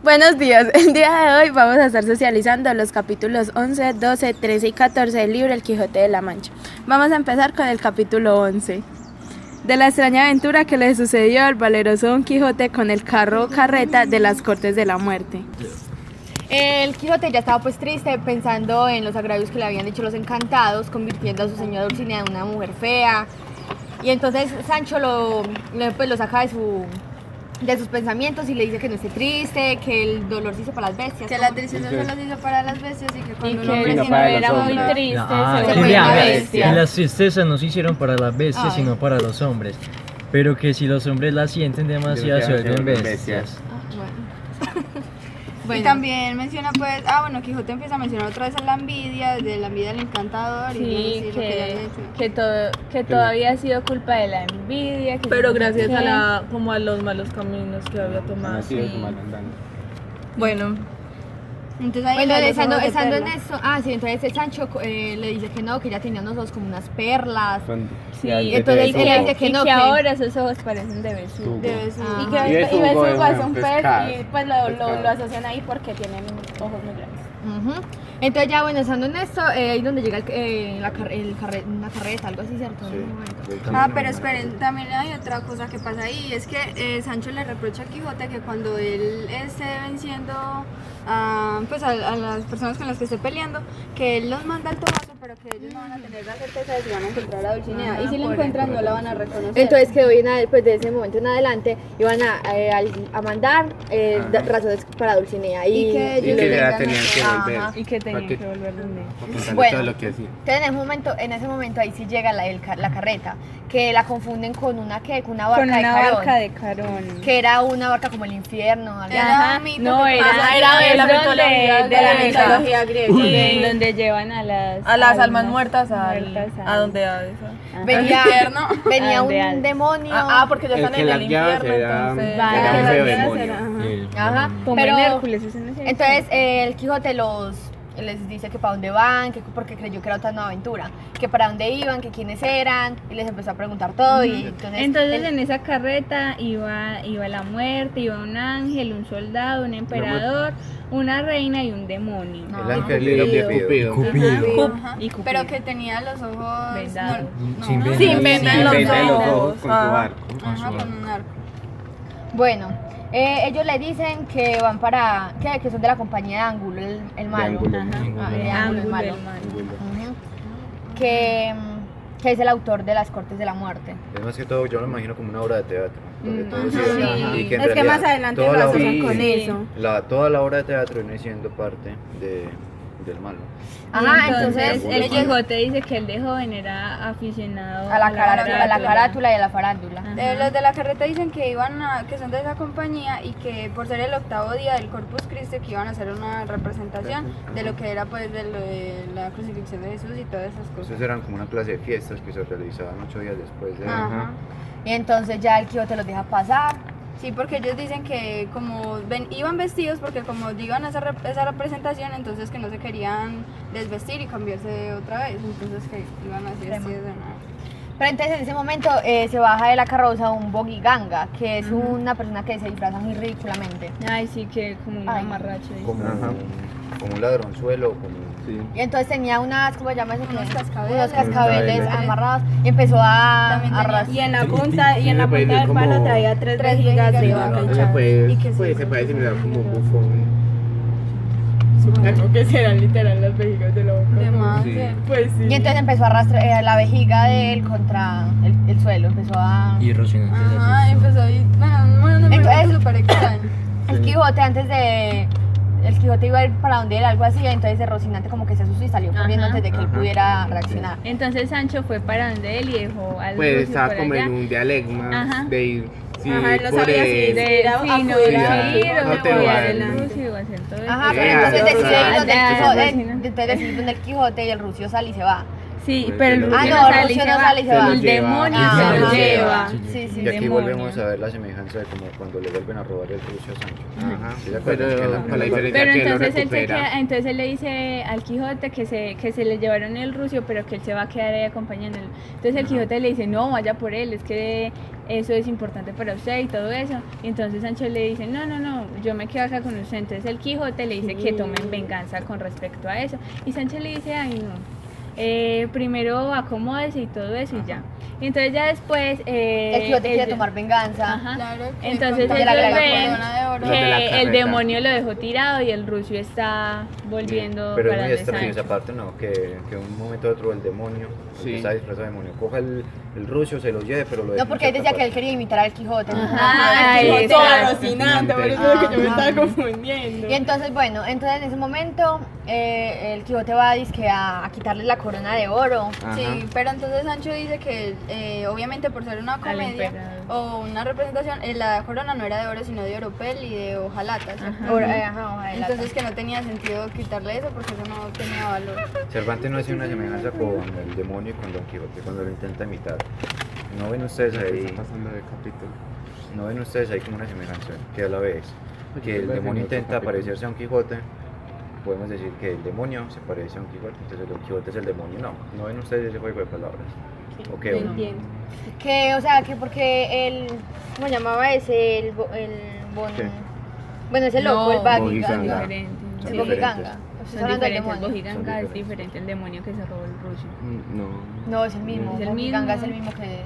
Buenos días, el día de hoy vamos a estar socializando los capítulos 11, 12, 13 y 14 del libro El Quijote de la Mancha. Vamos a empezar con el capítulo 11. De la extraña aventura que le sucedió al valeroso Don Quijote con el carro o carreta de las Cortes de la Muerte. El Quijote ya estaba pues triste pensando en los agravios que le habían hecho los encantados, convirtiendo a su señora Dulcinea en una mujer fea. Y entonces Sancho lo saca de sus pensamientos y le dice que no esté triste, que el dolor se hizo para las bestias. Que la tristeza solo se hizo para las bestias y que cuando un que hombre no siempre era muy sufre, triste, Ah, se que volvió una que bestia. las tristezas no se hicieron para las bestias, Ay. sino para los hombres. Pero que si los hombres las sienten demasiado, se vuelven bestias. Y también menciona pues, Quijote empieza a mencionar otra vez a la envidia, de la envidia del encantador y Sí, lo que ya le he hecho. que todavía ha sido culpa de la envidia. Pero gracias como a los malos caminos que había tomado. Bueno, entonces ahí Bueno, le da los estando ojos de en perla. eso, entonces el Sancho le dice que no, que ya tenía unos ojos como unas perlas. Sí, entonces él dice que no, que que ahora esos ojos parecen de besugo. De besugo. Y Ajá. que besugo besugo es es un pez pescado. y pues lo asocian ahí porque tienen ojos muy grandes. Ujú. Entonces ya bueno, estando en esto, ahí donde llega una carreta, algo así, ¿cierto? En un momento. Pero esperen, también hay otra cosa que pasa ahí, es que Sancho le reprocha a Quijote que cuando él esté venciendo a las personas con las que esté peleando, que él los manda al tomazo, pero que ellos no van a tener la certeza de si van a encontrar a Dulcinea, y si la encuentran no la van a reconocer. Entonces quedó bien, pues de ese momento en adelante iban a mandar razones para Dulcinea Y que ellos Y que le ya digan tenían que Ajá. volver. Y que tenían Para que- que volver donde. para contarle Bueno. todo lo que hacía. Entonces en ese momento ahí sí llega la carreta, que la confunden con una barca Con de una Carón, barca de Carón. que era una barca como el infierno, algo así. Era un mito No, que era pasa de la de la mitología griega. Sí, donde llevan a las almas muertas a donde venía donde un Hades. demonio. porque ya El están que en las el llaves infierno, era entonces era un las feo llaves demonio. Ajá. Como en Hércules, ¿eso no es cierto? Entonces el Quijote les dice que para dónde van, porque creyó que era otra nueva aventura, que para dónde iban, que quiénes eran, y les empezó a preguntar todo. Y Entonces en esa carreta iba la muerte, iba un ángel, un soldado, un emperador, una reina y un demonio. No. El ángel era Cupido. Ajá. Y Cupido. Pero que tenía los ojos Vendados. Sin vendas. Sin vendas Sin los venda en los ojos. ojos con su barco. Ajá, con un arco. Bueno, ellos le dicen que van que son de la compañía de Ángulo, el malo. Ángulo, Ajá. Ángulo. De Ángulo, el Ángulo, malo. el malo. Ujú. Que es el autor de las Cortes de la Muerte. Es más que todo, yo lo imagino como una obra de teatro, donde todo Ajá. se iba- Sí. y que en Es que realidad más adelante toda lo la asocian obra- con Sí. eso. toda la obra de teatro viene siendo parte del malo. Ajá, Entonces entonces el Quijote dice que él de joven era aficionado a la carátula y a la farándula. Ajá. Los de la carreta dicen que que son de esa compañía y que por ser el octavo día del Corpus Christi que iban a hacer una representación de lo que era pues de lo de la crucifixión de Jesús y todas esas cosas. Entonces eran como una clase de fiestas que se realizaban 8 días después de... Ajá. Y entonces ya el Quijote los deja pasar. Sí, porque ellos dicen que como iban vestidos porque como iban a esa representación, entonces que no se querían desvestir y cambiarse otra vez, entonces que iban así vestidos de nuevo. Pero entonces en ese momento se baja de la carroza un bogiganga, que es una persona que se disfraza muy ridículamente. Ay, sí, que como un Ay. amarracho. dice. como un ladronzuelo, como... Y entonces tenía ¿cómo se llama eso? Unos cascabeles. Unos cascabeles Cascabeles. amarrados y empezó a También tenía- arrastrar. Y en la punta puede ser del palo como- traía tres Tres vejigas de vejigas. vaca Ajá. hinchadas. Se puede similar como un bufón. Supongo que serán literal las vejigas de la boca. De más, Sí. Pues sí. Y entonces empezó a arrastrar la vejiga de él contra el suelo, empezó a... Y Rocinante se Ajá, asustó. empezó ahí, bueno, no me Entonces- súper extraño. El Quijote el Quijote iba a ir para donde él, algo así, entonces Rocinante como que se asustó y salió corriendo Ajá. antes de que él Ajá. pudiera reaccionar. Entonces Sancho fue para donde él y dejó al Pues rucio estaba por como allá. en un dialecma Ajá. de ir. Sí, Ajá, él no por sabía si el- de ir a Sí, no, acudir sí, a- ir no o te apoyar vale. el rucio o hacer todo eso. Ajá, pero Sí, entonces sí, decide ir sí. donde Ah, el Quijote, sí, ¿no? entonces decide donde el Quijote y el rucio sale y se va. Sí, Pues pero el que Rucio Ah, no no, sale y Rucio se no va. sale y se va. El demonio Ah, se lo sí, lleva. sí, sí, sí. Y aquí demonio. volvemos a ver la semejanza de como cuando le vuelven a robar el rucio a Sancho. Ajá. ¿Sí se acuerdan? Pero Que en la con la primera parte- diferencia Pero que él lo entonces él, recupera. entonces él le dice al Quijote que se le llevaron el Rucio, pero que él se va a quedar ahí acompañándolo. Entonces el Quijote le dice, no, vaya por él, es que eso es importante para usted y todo eso. Y entonces Sancho le dice, no, yo me quedo acá con usted. Entonces el Quijote le dice que tomen venganza con respecto a eso. Y Sancho le dice, ay no. Primero acomódese y todo eso y ya. Y entonces ya después El Quijote quiere ellos- tomar venganza. Ajá. Claro, que Entonces con ellos la ven corona de oro. Los de la que el carreta. demonio lo dejó tirado y el Rucio está volviendo Pero es para muy donde extraño esa Sancho. parte, ¿no? Que un momento a otro el demonio, el Sí. que está disfrazado de demonio, coja el rucio, se lo lleve, pero lo deja No, en porque él cierta decía que él parte. quería imitar al Quijote. Ajá, Como ahí todo está. Rocinante, por eso es que yo me Ajá. estaba confundiendo. Y entonces, bueno, entonces en ese momento el Quijote va dizque a quitarle la corona de oro. Ajá. Sí, pero entonces Sancho dice que obviamente por ser una comedia emperador. o una representación, la corona no era de oro sino de oropel y de hojalata. ¿cierto? Ajá. Hoja de lata. Entonces que no tenía sentido quitarle eso porque eso no tenía valor. Cervantes no hace una semejanza con el demonio y con Don Quijote cuando lo intenta imitar. ¿No ven ustedes ¿Qué ahí? está pasando de capítulo? ¿No ven ustedes ahí como una semejanza? Que a la vez Oye, que el ¿qué demonio pasa en intenta otro capítulo? parecerse a Don Quijote, podemos decir que el demonio se parece a Don Quijote, entonces Don Quijote es el demonio. ¿No ven ustedes ese juego de palabras? ¿O qué? Que, o sea, que porque el, ¿cómo llamaba ese? ¿Qué? Bueno, ese loco, el Bogiganga. Bogiganga. Diferente. Son El diferentes. Bogiganga. Estás Son hablando del diferentes. demonio. Bogiganga Son es diferente el demonio que se robó el Rucio. No. No, es el mismo. Es el Bogiganga mismo. es el mismo que.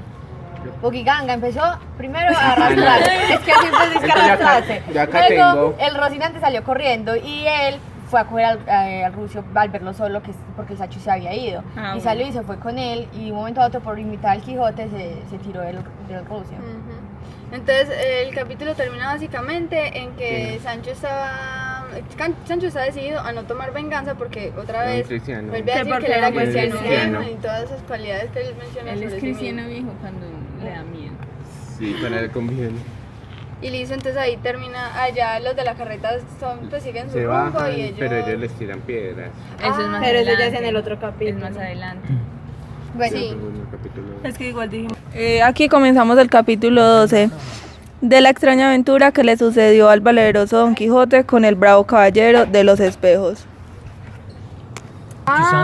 Bogiganga empezó primero a arrastrarse. Es que así fue, es que Entonces, ya acá- arrastrarse. ya acá Luego tengo. el Rocinante salió corriendo y él fue a coger al Rucio al verlo solo, que es porque el Sancho se había ido. Ah, y bueno. salió y se fue con él. Y de un momento a otro, por imitar al Quijote, se tiró del Rucio. Ujú. Entonces el capítulo termina básicamente en que Sancho estaba decidido a no tomar venganza porque otra Era un vez cristiano. vuelve a Que decir porque que él era era cristiano cristiano. viejo y todas esas cualidades que él menciona Él sobre es sí cristiano mismo. viejo cuando le da miedo. Sí, para el conviven. Y listo, entonces ahí termina, allá los de la carreta pues siguen su Se rumbo bajan, y ellos... pero ellos les tiran piedras. Eso es más Pero eso ya es adelante. en el otro Es capítulo. más adelante. Bueno, Sí. Segundo capítulo. Es que igual dijimos. Aquí comenzamos el capítulo 12 de la extraña aventura que le sucedió al valeroso Don Quijote con el bravo caballero de los espejos.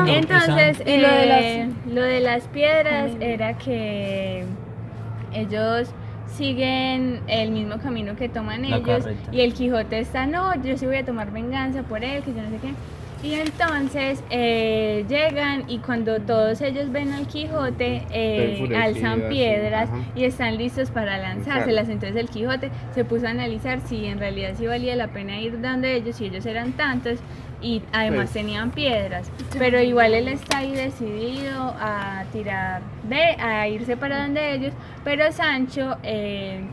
Entonces, lo de las piedras era que ellos siguen el mismo camino que toman La ellos carreta. y el Quijote está, no, yo sí voy a tomar venganza por él, que yo no sé qué. Y entonces llegan y cuando todos ellos ven al Quijote, enfurecidos, alzan piedras ajá. y están listos para lanzárselas. Entonces el Quijote se puso a analizar si en realidad sí valía la pena ir donde ellos, si ellos eran tantos y además Pues. tenían piedras. Pero igual él está ahí decidido a a irse para donde ellos. Pero Sancho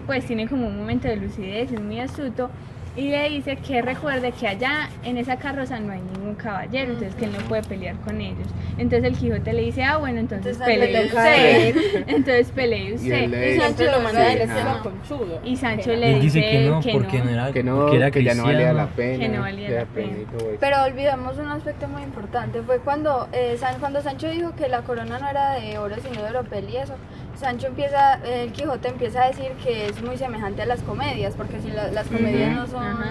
pues tiene como un momento de lucidez, es muy astuto. Y le dice que recuerde que allá en esa carroza no hay ningún caballero, entonces que él no puede pelear con ellos. Entonces el Quijote le dice, ah bueno, entonces Entonces, pelee le toca a usted. Entonces pelee Y él usted. le Y Sancho lo manda a él, ajá. Era conchudo. Y Sancho Y le él dice que no, que porque no era, Que no, porque era que ya no valía la cristiano. pena. Que no valía la pena. y todo eso. Pero olvidamos un aspecto muy importante, fue cuando Sancho dijo que la corona no era de oro sino de oropel y eso. El Quijote empieza a decir que es muy semejante a las comedias, porque si las comedias Ujú. no son, Ajá.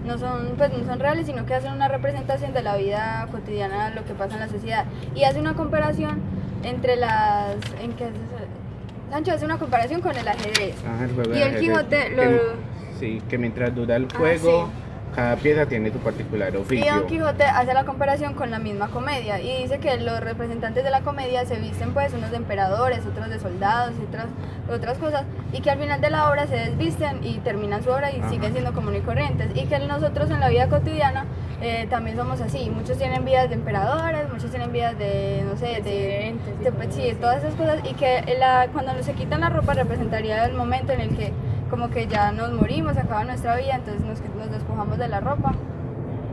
no son reales, sino que hacen una representación de la vida cotidiana, lo que pasa en la sociedad. Y hace una comparación entre Sancho hace una comparación con el ajedrez. Ajá, el juego Y de el ajedrez. Quijote Sí, que mientras dura el juego, cada pieza tiene su particular Y oficio. Don Quijote hace la comparación con la misma comedia y dice que los representantes de la comedia se visten pues unos de emperadores, otros de soldados y otras cosas y que al final de la obra se desvisten y terminan su obra y Ajá. siguen siendo comunes y corrientes y que nosotros en la vida cotidiana también somos así, muchos tienen vidas de emperadores, muchos tienen vidas de, no sé, sí, de todas esas cosas y que cuando se quitan la ropa representaría el momento en el que como que ya nos morimos, se acaba nuestra vida, entonces nos despojamos de la ropa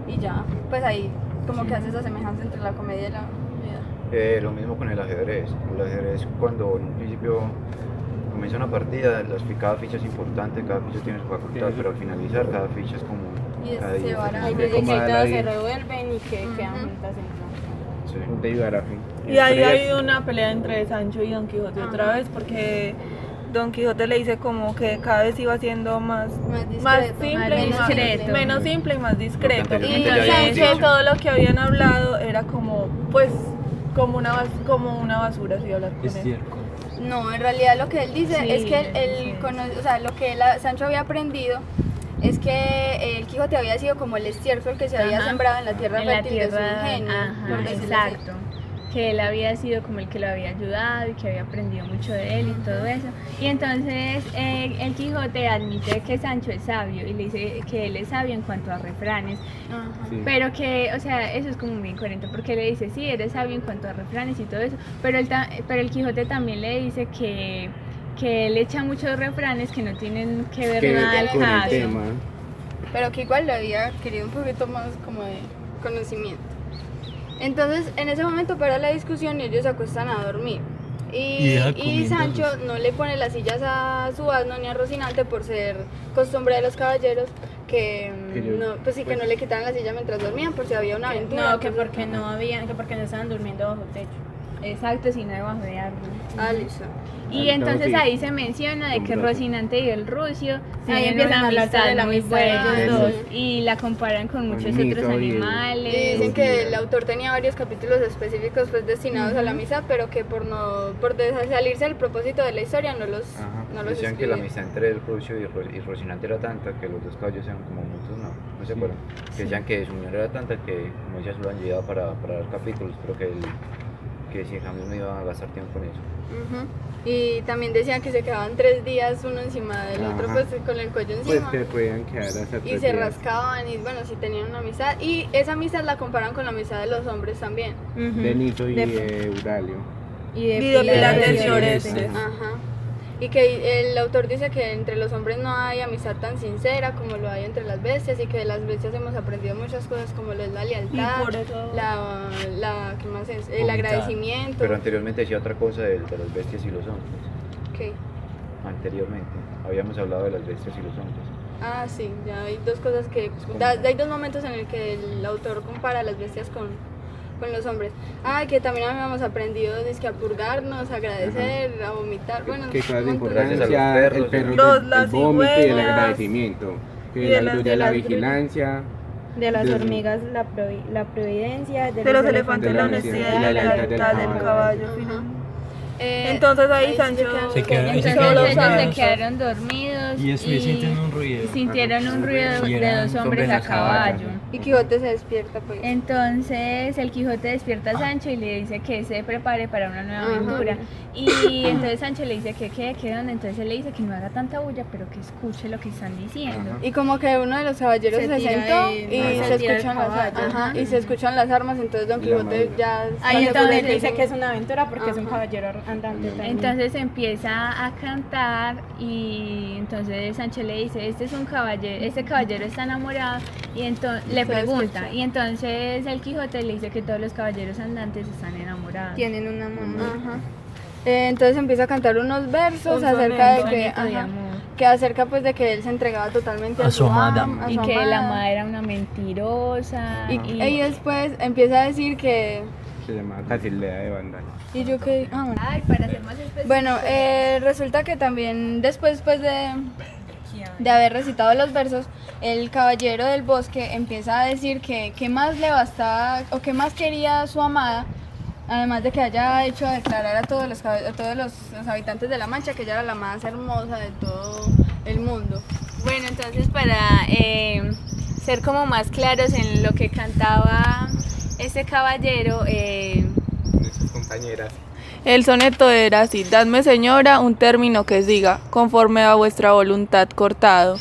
y ya, pues ahí como que hace esa semejanza entre la comedia y la vida. Lo mismo con el ajedrez. El ajedrez, cuando en un principio comienza una partida, cada ficha es importante, cada ficha tiene su facultad, pero al finalizar cada ficha es como... Y ahí se es van a- como- Hay veces que Como a la todas se vida. revuelven y que quedan Ujú. juntas en Sí. de ayudar a fin. Y ahí ha habido una pelea entre Sancho y Don Quijote otra vez porque Don Quijote le dice como que cada vez iba siendo más simple y discreto. menos simple y más discreto. Porque Y anteriormente ya habían que dicho. todo lo que habían hablado era como pues como una basura si hablar con él. Estiércol. No, en realidad lo que él dice Sí, es que sí. o sea, lo que Sancho había aprendido es que el Quijote había sido como el estiércol que se había Ajá. sembrado en la tierra En la fértil de su tierra, ingenio, ajá, por decirlo así. exacto. Que él había sido como el que lo había ayudado y que había aprendido mucho de él y todo eso. Y entonces el Quijote admite que Sancho es sabio y le dice que él es sabio en cuanto a refranes. Ajá. Sí. Pero que, o sea, eso es como muy incoherente porque le dice, sí, eres sabio en cuanto a refranes y todo eso, pero el Quijote también le dice que él echa muchos refranes que no tienen que ver Que nada al con el caso. tema. Pero que igual le había querido un poquito más como de conocimiento. Entonces, en ese momento para la discusión y ellos se acuestan a dormir. Y deja Y comiendo Sancho no le pone las sillas a su asno ni a Rocinante por ser costumbre de los caballeros que, Que yo- no, pues sí, que no le quitaran la silla mientras dormían por si había una aventura. No, que entonces- porque no habían, que porque no estaban durmiendo bajo techo. Exacto, sino debajo de árbol. Ah, listo. Y entonces sí. ahí se menciona de que Con brazo. Rocinante y el Rucio Ahí tienen empiezan una a hablar amistad sobre la muy amistad de buena ellos dos. y la comparan con muchos Mito otros y el- animales. Y dicen que el autor tenía varios capítulos específicos pues destinados a la misa, pero que por salirse del propósito de la historia no los Decían que la escribió. amistad entre el Rucio y Rocinante era tanta que los dos caballos eran como mutuos, no se acuerdan. Que decían que su unión era tanta que, como decía, solo han llegado para dar capítulos, pero que si jamás no iba a gastar tiempo en eso. Ujú. Y también decían que se quedaban 3 días uno encima del otro, Ajá. pues con el cuello Pues encima. que podían quedar hasta Y 3 se días. rascaban y bueno, sí tenían una amistad. Y esa amistad la comparan con la amistad de los hombres también. De Nito y De- Euralio. Y de Y de Pilar del del Sureste. Ajá. Y que el autor dice que entre los hombres no hay amistad tan sincera como lo hay entre las bestias y que de las bestias hemos aprendido muchas cosas como lo es la lealtad, Y por eso- ¿qué más es? El Vomitar. agradecimiento. Pero anteriormente decía otra cosa de las bestias y los hombres. ¿Qué? Anteriormente habíamos hablado de las bestias y los hombres. Ah, sí, ya hay dos cosas que... hay dos momentos en el que el autor compara las bestias con los hombres. Ah, que también habíamos aprendido dizque, a purgarnos, a agradecer, a vomitar. Bueno, Que cosas de un montón Gracias a los importancia, perros, el perro, Los- el las vómito y el cigüeñas, agradecimiento. y Que de la las- de la de las vigilancia, De las De- hormigas, la providencia. De los elefantes, de la la honestidad honestidad y la lealtad del caballo. Ajá. Entonces ahí sí Sancho Se quedaron- Entonces se quedaron ellos se dormidos. quedaron dormidos Y después sienten un ruido. sintieron un ruido Y de eran dos hombres a caballo. Y Quijote se despierta pues. Entonces el Quijote despierta a Sancho y le dice que se prepare para una nueva Ajá. aventura. Y entonces Sancho le dice que dónde. Entonces él le dice que no haga tanta bulla, pero que escuche lo que están diciendo. Y como que uno de los caballeros Se se tira sentó y- y ajá. se Se tira el escuchan las caballo. ajá, y se escuchan las armas, entonces Don La Quijote madre. ya Ahí está entonces seguro dice de que es una aventura porque es un Ajá. caballero andante también. Entonces empieza a cantar y entonces Sancho le dice, este caballero está enamorado y entonces le Se pregunta escucha. y entonces el Quijote le dice que todos los caballeros andantes están enamorados. Tienen una mamá. Ajá. Entonces empieza a cantar unos versos Un acerca de Un que, soneto de ajá, amor. que acerca pues de que él se entregaba totalmente a su amada. a Y su que la amada. amada era una mentirosa. Y después empieza a decir que se llama Casildea de Bandal. y yo que bueno. Ay, para ser más específico. Bueno, resulta que también después pues de haber recitado los versos, el caballero del bosque empieza a decir que qué más le bastaba o qué más quería su amada, además de que haya hecho declarar a todos los habitantes de La Mancha que ella era la más hermosa de todo el mundo. Bueno, entonces para ser como más claros en lo que cantaba este caballero, Nuestras compañeras. El soneto era así: dadme, señora, un término que siga, conforme a vuestra voluntad cortado,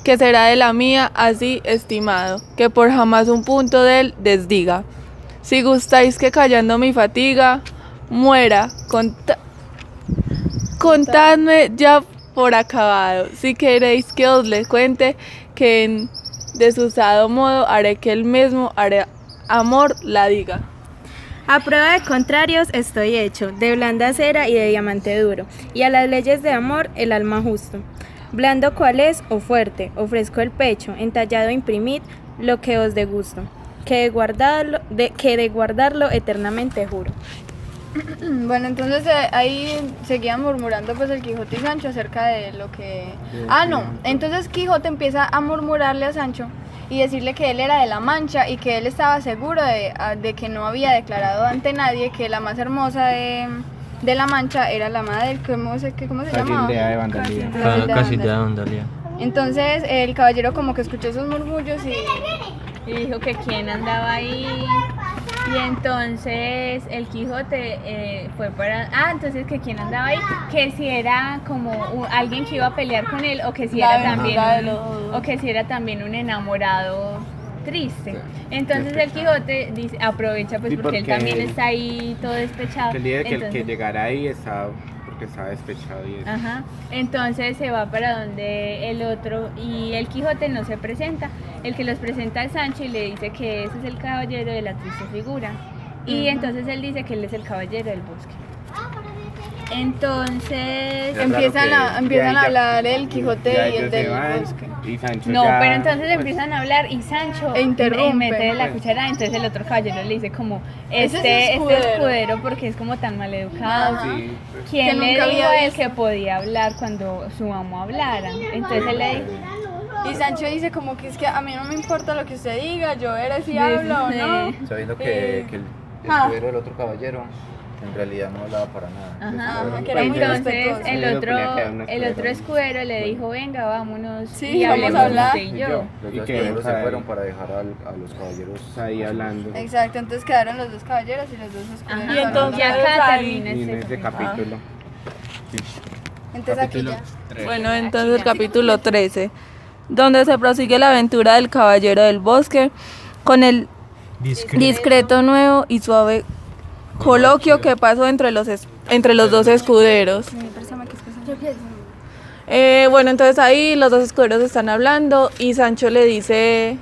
que será de la mía así estimado, que por jamás un punto de él desdiga. Si gustáis que callando mi fatiga muera, contadme ya por acabado. Si queréis que os le cuente, que en desusado modo haré que el mismo amor la diga. A prueba de contrarios estoy hecho, de blanda cera y de diamante duro, y a las leyes de amor el alma justo. Blando cual es o fuerte, ofrezco el pecho, entallado imprimid lo que os dé gusto. que de guardarlo eternamente juro. Bueno, entonces ahí seguían murmurando pues el Quijote y Sancho acerca de lo que... entonces Quijote empieza a murmurarle a Sancho y decirle que él era de la Mancha y que él estaba seguro de que no había declarado ante nadie que la más hermosa de la Mancha era la madre del... ¿Cómo se llamaba? Casildea de Vandalía. Casi te da Vandalía. Entonces el caballero como que escuchó esos murmullos Y dijo que quién andaba ahí. Y entonces el Quijote fue para... entonces que quién andaba ahí, que si era como alguien que iba a pelear con él o que si era también un enamorado triste. Entonces el Quijote dice, aprovecha pues Sí, porque él porque también está ahí todo despechado. Que el día de que el que Entonces- llegara ahí estaba, porque estaba despechado y eso. Ajá, entonces se va para donde el otro y el Quijote no se presenta. El que los presenta es Sancho y le dice que ese es el caballero de la triste figura. Y entonces él dice que él es el caballero del bosque. Entonces... Ya. empiezan a Ya ella- hablar el Quijote ya y el ellos se del van, bosque. Y Sancho No, ya, pero entonces pues, empiezan a hablar y Sancho Interrumpe. mete la cuchara, entonces el otro caballero le dice como, Ese es este escudero. escudero porque es como tan maleducado. Sí, pues, ¿Quién Que le nunca dijo había a él visto. que podía hablar cuando su amo hablara? Entonces él le dijo, Y Sancho dice como que es que a mí no me importa lo que usted diga, yo veré si hablo o no. Sabiendo que el escudero del otro caballero en realidad no hablaba para nada. ajá, que era muy entonces respetuoso. el Yo otro, ponía que era un el otro escudero. escudero le dijo, venga, vámonos Sí, y vamos a hablemos hablar. usted y yo. Los Y dos que caballeros se cae. fueron para dejar a los caballeros ahí hablando. Exacto, entonces quedaron los dos caballeros y los dos escuderos. Ajá, Y entonces y acá ahí- termina Y en este este capítulo. capítulo. Entonces aquí ya. Bueno, entonces el capítulo 13, donde se prosigue la aventura del caballero del bosque con el discreto, nuevo y suave coloquio que pasó entre los dos escuderos. Bueno, entonces ahí los dos escuderos están hablando y Sancho le dice...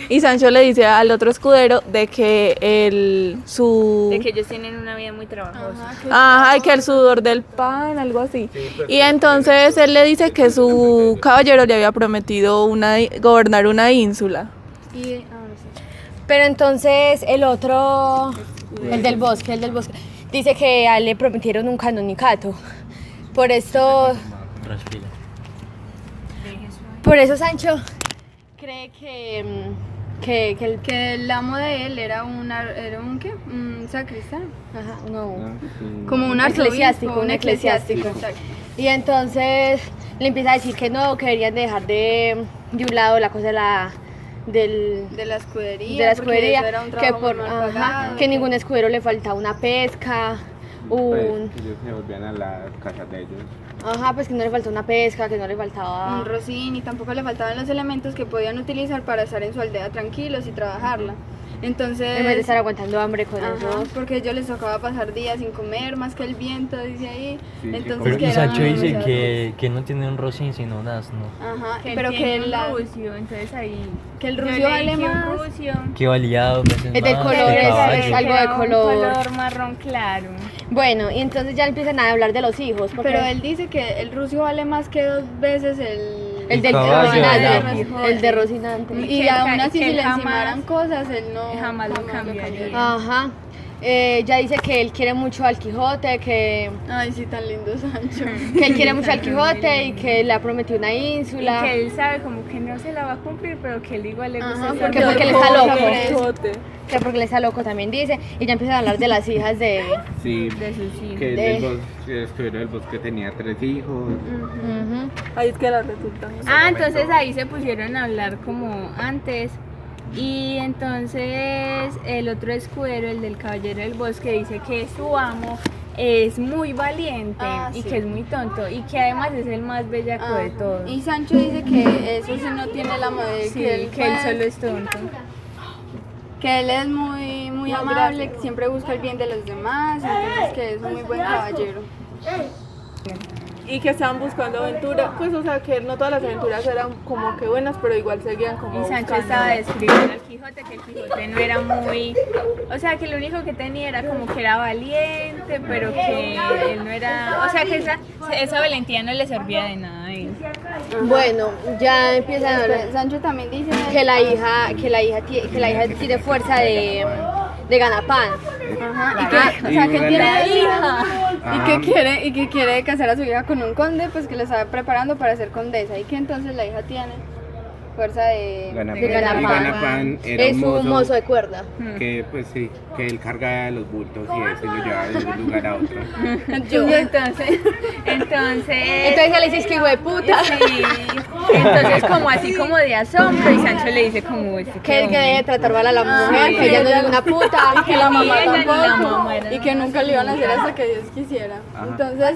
Y Sancho le dice al otro escudero de que De que ellos tienen una vida muy trabajosa. Ajá, y que el sudor del pan, algo así. Y entonces él le dice que su caballero le había prometido gobernar una ínsula. Pero entonces el otro, el del bosque, dice que a él le prometieron un canonicato. Por esto, Respira. por eso Sancho cree Que el amo de él era un ¿qué? Un sacristán. ajá, no, Como un eclesiástico, un eclesiástico. eclesiástico. Y entonces le empieza a decir que no, que deberían dejar de un lado la cosa de la escudería. escudería, porque eso era un que trabajo por muy mal pagado, que ningún escudero le faltaba una pesca, Pues, ellos se volvían a la casa de ellos. pues que no le faltaba una pesca, que no le faltaba un rocín y tampoco le faltaban los elementos que podían utilizar para estar en su aldea tranquilos y trabajarla. Entonces, en vez de estar aguantando hambre con ajá, eso. porque a ellos les tocaba pasar días sin comer, más que el viento, dice ahí. Sí, Entonces, Pero que y eran Sancho dice demasiado- que no tiene un rocín sino un asno. Ajá, pero que el rucio, entonces ahí que el rucio vale más. Que valía 2 veces Es del más color, que es caballo. algo de color. marrón claro. Bueno, y entonces ya empiezan a hablar de los hijos, porque Pero él dice que el rucio vale más que 2 veces el del caballo, Rocinante, ¿no? el de Rocinante. Y que aún él así que si le jamás- encimaran cosas, él no jamás lo cambiaría. Ajá. Ya dice que él quiere mucho al Quijote, que Ay, sí, tan lindo Sancho. él quiere mucho al Quijote y que le ha prometido una Y ínsula. que él sabe como que no se la va a cumplir, pero que él igual le gusta Ajá, estar porque con él él. está loco. Quijote. Que porque él está loco también dice. Y ya empiezan a hablar de las hijas de... Sí, De sus hijos. que De- el escudero del bosque tenía 3 hijos. Ujú. Ahí es que la resultan. Entonces ahí se pusieron a hablar como antes. Y entonces el otro escudero, el del caballero del bosque, dice que su amo es muy valiente y sí. que es muy tonto y que además es el más bellaco de todos. Y Sancho dice que eso sí no tiene la modelo, Sí, que él solo es tonto. que él es muy amable, que siempre busca el bien de los demás, entonces que es un muy buen caballero. Y que estaban buscando aventura, pues o sea que no todas las aventuras eran como que buenas, pero igual seguían como Y Sancho buscando. estaba describiendo al Quijote que el Quijote no era muy, o sea que lo único que tenía era como que era valiente, pero que él no era, o sea que esa valentía no le servía de nada a él. Bueno, ya empiezan a hablar Sancho también dice que la hija tiene fuerza de ganapán. ajá, y que, o sea, que tiene la hija y que quiere casar a su hija con un conde, pues que lo está preparando para ser condesa y que entonces la hija tiene fuerza de Ganapán. De ganapán. Y Ganapán era Es un mozo de cuerda. que pues sí, que él carga los bultos y eso y lo lleva de un lugar a otro. Entonces, Entonces ya le dices que hijo de puta. sí, entonces como así como de asombro y Sancho le dice como este Que debe tratar mal a la mujer, que ella no es una puta. que la mamá ella ni la tampoco mamá era y que nunca le iban a hacer hasta que Dios quisiera. Ajá. Entonces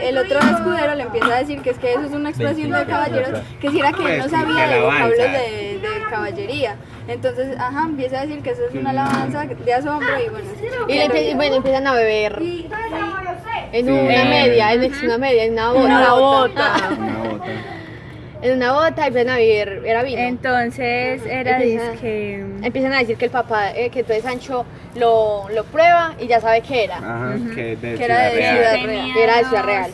el otro escudero le empieza a decir que es que eso es una expresión de caballeros, que si era que él no Pues, sabía de de vocablos alabanza. de caballería. Entonces, ajá, empieza a decir que eso es una alabanza de asombro y bueno. Y empiezan a beber en Sí. una media, en una bota. Una bota. En una bota y empiezan a beber, era vino. Entonces era Empieza- que Empiezan a decir que el papá, que entonces Sancho lo prueba y ya sabe qué era. Ajá, que de Que era de Ciudad Ciudad Real. Real. Era de Ciudad Real.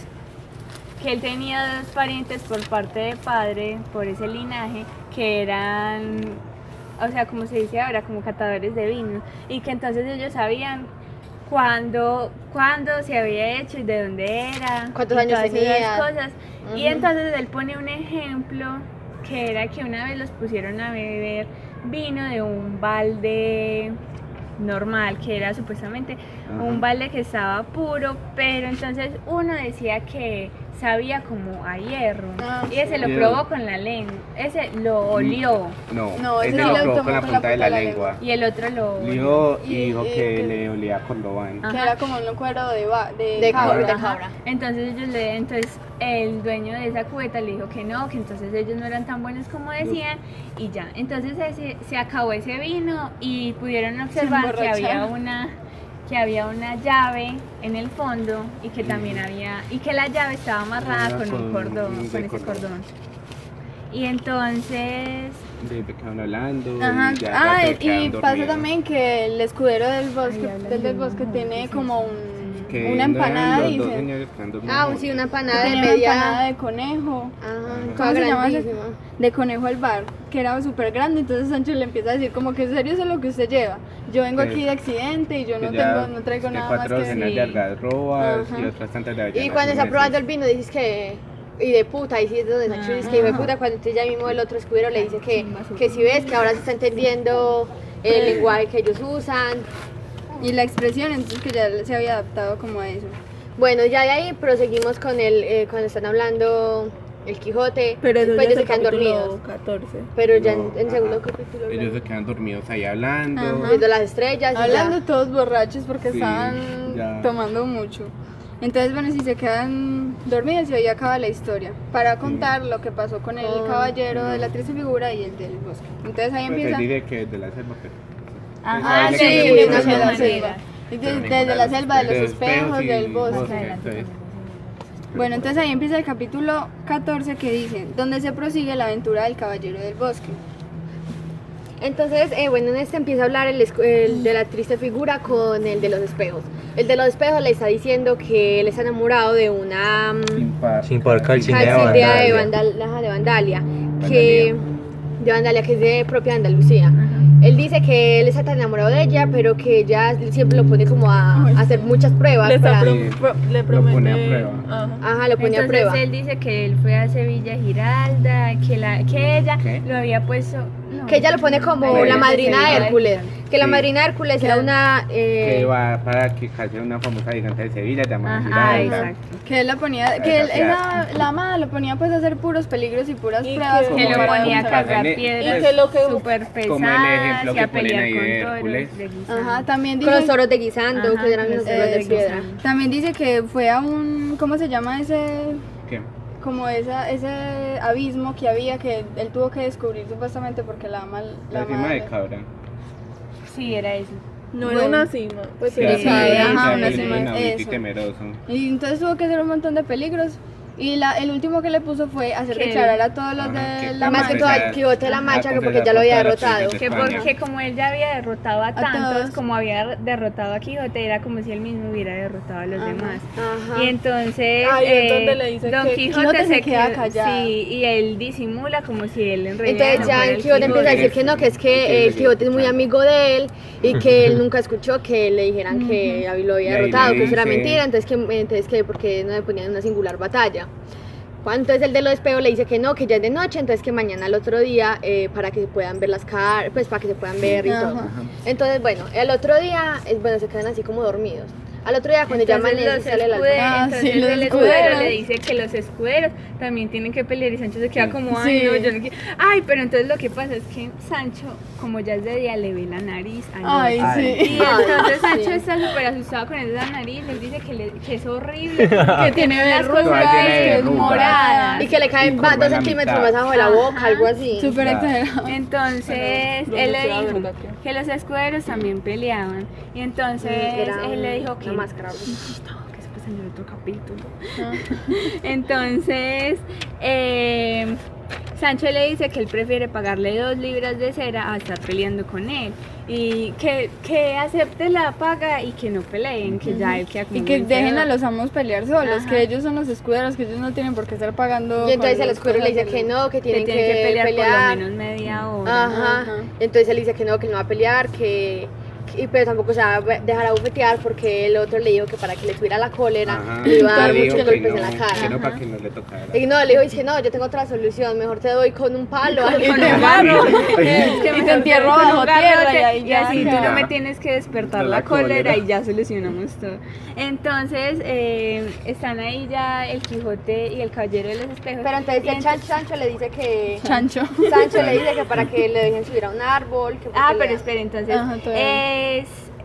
que él tenía dos parientes por parte de padre, por ese linaje, que eran, o sea, como se dice ahora, como catadores de vino, y que entonces ellos sabían cuándo se había hecho y de dónde era, ¿Cuántos y años todas tenía? esas cosas. Y Ujú. entonces él pone un ejemplo que era que una vez los pusieron a beber vino de un balde normal, que era supuestamente un balde que estaba puro, pero entonces uno decía que sabía como a hierro, Ah, y ese lo sí. probó con la lengua, ese lo olió, No, ese ese sí lo lo probó tomó con la punta de la lengua. y el otro lo Lió y Y- dijo y que que- le olía a Cordobán. que era como un cuero de De cabra. cabra. Entonces entonces el dueño de esa cubeta le dijo que no, que entonces ellos no eran tan buenos como decían, y ya. Entonces se acabó ese vino y pudieron observar que había una llave en el fondo y que también y que la llave estaba amarrada con un cordón, de con ese cordón. Y entonces De que quedaron hablando. Ajá. Y ya Ah, rato y quedaron pasa dormidos. también que el escudero del bosque, tiene como Que una no eran empanada, los dice. dos señores quedaron dormidos Ah, juntos. sí, una empanada de Tenía una media. empanada de conejo. Ajá, ¿Cómo toda se llama ese? grandísima. De conejo al bar, que era súper grande. Entonces Sancho le empieza a decir como que en serio eso es lo que usted lleva. Yo vengo Que- aquí de accidente y yo Que no ya- traigo que nada más 4 que docenas sí. de algarrobas y Ajá. otras tantas de Y avellanas cuando está meses. probando el vino dices que y de puta, y si es donde Sancho dice que hijo de puta, cuando entonces ya mismo el otro escudero le dice que si ves que ahora se está entendiendo el lenguaje que ellos usan. Y la expresión, entonces que ya se había adaptado como a eso. Bueno, ya de ahí proseguimos con cuando están hablando el Quijote, Pero eso después ya ellos es se el quedan capítulo dormidos. 14. Pero ya No, en segundo ajá. capítulo Ellos hablando, se quedan dormidos ahí hablando. viendo las estrellas y Hablando ya. todos borrachos porque Sí, estaban ya. tomando mucho. Entonces, bueno, si se quedan dormidos y ahí acaba la historia. Para contar lo que pasó con el caballero de la triste figura y el del bosque. Entonces ahí Pues empieza. él dice que de la selva que... Ajá, Pues, Sí, ahí le sí, queda de mucho la más. selva. Y desde la selva, de los espejos, y del bosque. entonces, Bueno, entonces ahí empieza el capítulo 14 que dice, donde se prosigue la aventura del caballero del bosque. Entonces, bueno, en este empieza a hablar el de la triste figura con el de los espejos. El de los espejos le está diciendo que él está enamorado de una Sin par calcinea calcindea de Vandalia. Vandalia, que es de propia Andalucía. Él dice que él está tan enamorado de ella, pero que ella siempre lo pone como a hacer muchas pruebas. Le, está para- le Lo promete. pone a prueba. Ajá. Ajá, lo pone a entonces prueba. él dice que él fue a Sevilla Giralda, que ella ¿Qué? lo había puesto, no, Que ella lo pone como Ay, la de madrina de Sevilla. Hércules. Que la Sí. madrina de Hércules era una... Que va para que case una famosa gigante de Sevilla llamada Ajá, Giralda. exacto. Que él la ponía, que él, la amada lo ponía pues a hacer puros peligros y puras Y pruebas que- como Que lo para ponía a demostrar. cargar Y piedras que lo que- súper como el ejemplo pesadas y que a ponen pelear ahí con de toros Hércules. de guisante. Ajá, también Con los dice, toros de guisando, Ajá, que eran con los los toros de de piedra. guisando. también dice que fue a un, ¿cómo se llama ese? ¿Qué? Como ese abismo que había que él tuvo que descubrir supuestamente porque la ama La cima de cabra. Sí, era eso. No era Bueno. una cima, pues Que era sí, era ajá, muy una cima, inaudito y eso. temeroso. Y entonces tuvo que hacer un montón de peligros Y el último que le puso fue hacer ¿Qué? declarar a todos los Ajá, de que- la Más que todo mancha. al Quijote de la Mancha, que confesar porque ya lo había por todas las derrotado. tribus de Que España. porque como él ya había derrotado a tantos, todos. como había derrotado a Quijote, era como si él mismo hubiera derrotado a los Ajá. demás. Ajá. Y entonces Ahí es donde le dice Don que Quijote se queda queda callado. sí, y él disimula como si él en realidad Entonces no ya fuera el Quijote empieza a decir que no, que es que el Quijote es muy amigo de él y que él nunca escuchó que le dijeran que lo había Y ahí derrotado, le que eso era dice- mentira, entonces que porque no le ponían una singular batalla. Entonces el de los espejos le dice que no, que ya es de noche, entonces que mañana al otro día para que se puedan ver las caras, pues para que se puedan ver y todo. Entonces bueno, el otro día, bueno, se quedan así como dormidos. Al otro día cuando ya amanece sale la luz. Entonces los el escudero escuderos. le dice que los escuderos también tienen que pelear y Sancho se queda como, ay, Sí. no, yo no quiero. Ay, pero entonces lo que pasa es que Sancho, como ya es de día, le ve la nariz a Ay, Noche. sí. Y entonces Ay, Sancho sí. está súper asustado con esa nariz, él dice que es horrible, Que tiene las verrugas, cosas tiene que es verrugas. morada. Y que le caen Y curva 2 en la centímetros mitad. más abajo de la boca, algo así. Súper Claro. exagerado. Entonces Bueno, él no le sé la dijo verdad que los escuderos también peleaban y entonces Era él le dijo que una máscara. que se pasa en el otro capítulo. Entonces Sancho le dice que él prefiere pagarle 2 libras de cera a estar peleando con él y que acepte la paga y que no peleen, que ya él queda como Y que dejen a vencedor. los amos pelear solos, Ajá. que ellos son los escuderos, que ellos no tienen por qué estar pagando. Y entonces con el las escudero le dice cosas que de no, que que tienen tienen que pelear, por pelear. lo menos media hora. Ajá. Ajá. Entonces él dice que no va a pelear, pero tampoco se va a dejar bufetear porque el otro le dijo que para que le tuviera la cólera Ajá. le iba a dar Le dijo muchos que golpes no, en la que cara. no, para que no le tocara. Y no, le dijo, dice no, yo tengo otra solución, mejor te doy con un palo. algo. Con un garro. Y te entierro Con un bajo tierra garrote, y ahí ya así tú queda. no me tienes que despertar La la cólera cólera. y ya solucionamos todo. Entonces están ahí ya el Quijote y el Caballero de los Espejos. Pero entonces Y el Sancho le dice que... Chancho. Sancho le dice que para que le dejen subir a un árbol. Que porque pero le- espera, entonces Ajá, todavía.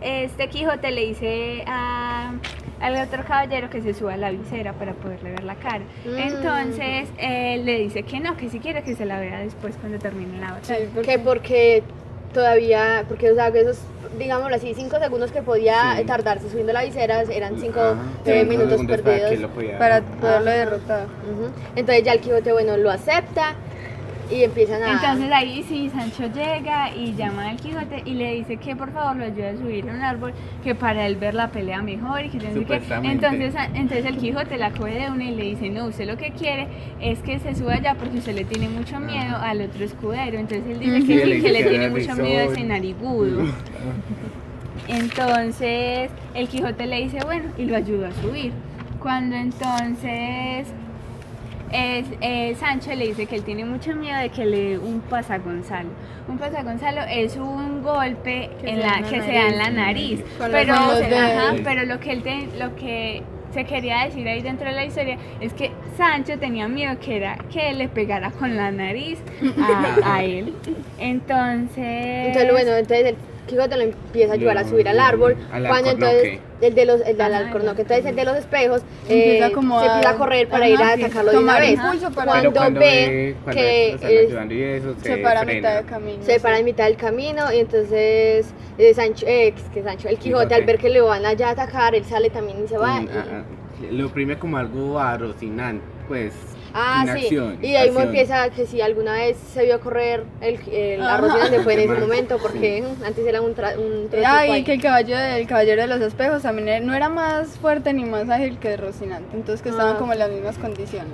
este Quijote le dice al otro caballero que se suba a la visera para poderle ver la cara. Entonces él le dice que no, que si quiere que se la vea después cuando termine la batalla. Que porque todavía, porque o sea, que esos, digámoslo así, 5 segundos que podía Sí. tardarse subiendo la visera eran 5 Ajá, 5 minutos segundos para que perdidos. lo pudiera- Para poderlo derrotar. Ujú. Entonces ya el Quijote, bueno, lo acepta y empiezan a... Entonces ahí sí, Sancho llega y llama al Quijote y le dice que por favor lo ayude a subir a un árbol, que para él ver la pelea mejor y que no sé qué. Supuestamente. Entonces el Quijote la coge de una y le dice, no, usted lo que quiere es que se suba allá porque usted le tiene mucho miedo al otro escudero. Entonces él dice que Sí, le sí, dice que le que tiene era mucho rizón. miedo a ese narigudo. Entonces el Quijote le dice, bueno, y lo ayuda a subir. Cuando entonces Sancho le dice que él tiene mucho miedo de que le dé un pasagonzalo. Un pasagonzalo es un golpe que se da en la nariz. Con Pero, los dedos. pero lo que se quería decir ahí dentro de la historia es que Sancho tenía miedo que era que le pegara con la nariz a él. Entonces Entonces el Quijote lo empieza a ayudar a subir al árbol. Al Cuando alcornoque. entonces el alcornoque, entonces el de los espejos Empieza como se empieza a correr para ir a atacarlo de una tomar vez. impulso para- Pero Cuando ve cuando que lo están ayudando y eso, Se para a frena. mitad de camino. se para en mitad del camino y entonces Sancho, el Quijote al ver que le van allá a atacar, él sale también y se va. Lo oprime como algo a Rocinante, pues. sin Sí, acción, y de ahí acción. empieza que si alguna vez se vio correr el arroz grande fue en ese momento porque antes era un trozo Y que el caballero de los espejos también no era más fuerte ni más ágil que Rocinante, entonces que estaban como en las mismas condiciones.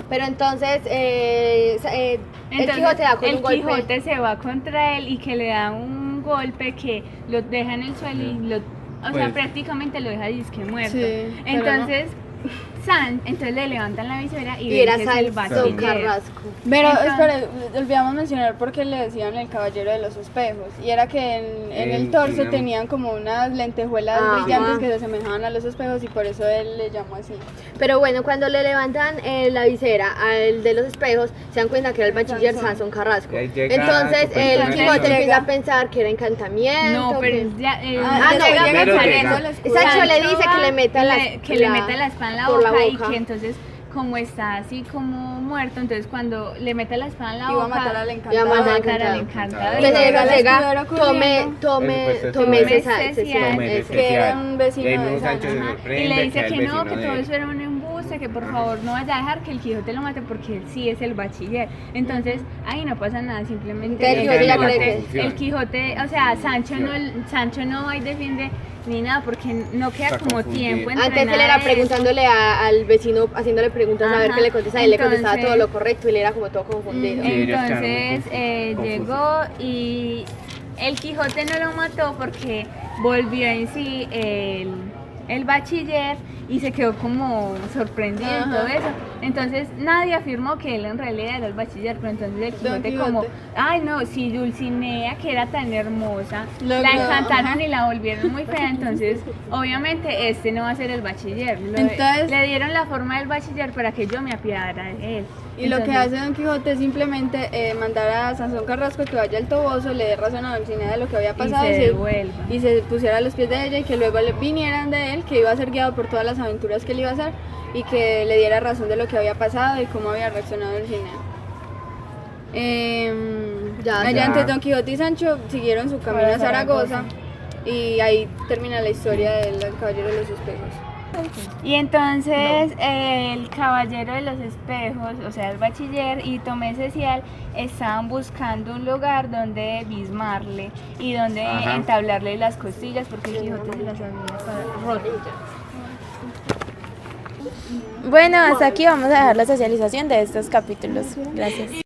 Pero entonces el Quijote da con el un golpe. Quijote se va contra él y que le da un golpe que lo deja en el suelo y o sea, Pues- prácticamente lo deja disque muerto. Sí, pero Entonces, entonces le levantan la visera y, Y era ven que es el Salto bachiller. Carrasco. Pero Entonces- espera, olvidamos mencionar por qué le decían el caballero de los espejos. Y era que en el torso una- tenían como unas lentejuelas Ajá. brillantes que se asemejaban a los espejos y por eso él le llamó así. Pero bueno, cuando le levantan la visera al de los espejos, se dan cuenta que era el bachiller Sansón Carrasco. Y ahí llega Entonces su el personaje. Quijote Llega. empieza a pensar que era encantamiento. No, pero que- ya, Ah, no, llega primero con llega. eso, Sancho le dice va que le meta que le meta la espada en la por la boca y boca. que entonces como está así como muerto, entonces cuando le mete la espada en la Iba a boca matar al Iba a encantador. va a matar matar al encantador. encantador. Entonces Llega el llega, escudero corriendo. tome Tome ese Cecial, Tome ese. que era un vecino Y ahí de mismo Sancho Sancho. se Ajá. sorprende. Y le dice es que el no, vecino que de todo él. eso era un embuste, que por favor no vaya a dejar que el Quijote lo mate porque él sí es el bachiller. Entonces, ahí no pasa nada, simplemente Entonces, ya el Quijote, o sea, Sancho no va y defiende ni nada porque no queda Está como confundido. tiempo entre Antes él nada era de preguntándole al vecino, haciéndole preguntas a ver Ajá. qué le contestaba, y él le contestaba Entonces- todo lo correcto y él era como todo confundido. Sí, ellos Entonces quedaron confusos. llegó y el Quijote no lo mató porque volvió en sí el bachiller y se quedó como sorprendido y todo eso. Entonces nadie afirmó que él en realidad era el bachiller, pero entonces el Don Quijote como, Quijote. ay no, si Dulcinea, que era tan hermosa, Logró, la encantaron ajá. y la volvieron muy fea, entonces obviamente este no va a ser el bachiller. Entonces- le dieron la forma del bachiller para que yo me apiadara de él. Y lo que Entonces- hace Don Quijote es simplemente mandar a Sansón Carrasco que vaya al Toboso, le dé razón a Dulcinea de lo que había pasado se devuelva. y se pusiera a los pies de ella y que luego vinieran de él, que iba a ser guiado por todas las aventuras que él iba a hacer y que le diera razón de lo que había pasado y cómo había reaccionado Dulcinea. Allá Ya. antes Don Quijote y Sancho siguieron su camino Para a Zaragoza y ahí termina la historia del Caballero de los Espejos. Y entonces el caballero de los espejos, o sea el bachiller y Tomé Cecial estaban buscando un lugar donde bismarle y donde Ajá. entablarle las costillas porque el Quijote se las había roto. Bueno, hasta aquí vamos a dejar la socialización de estos capítulos. Gracias.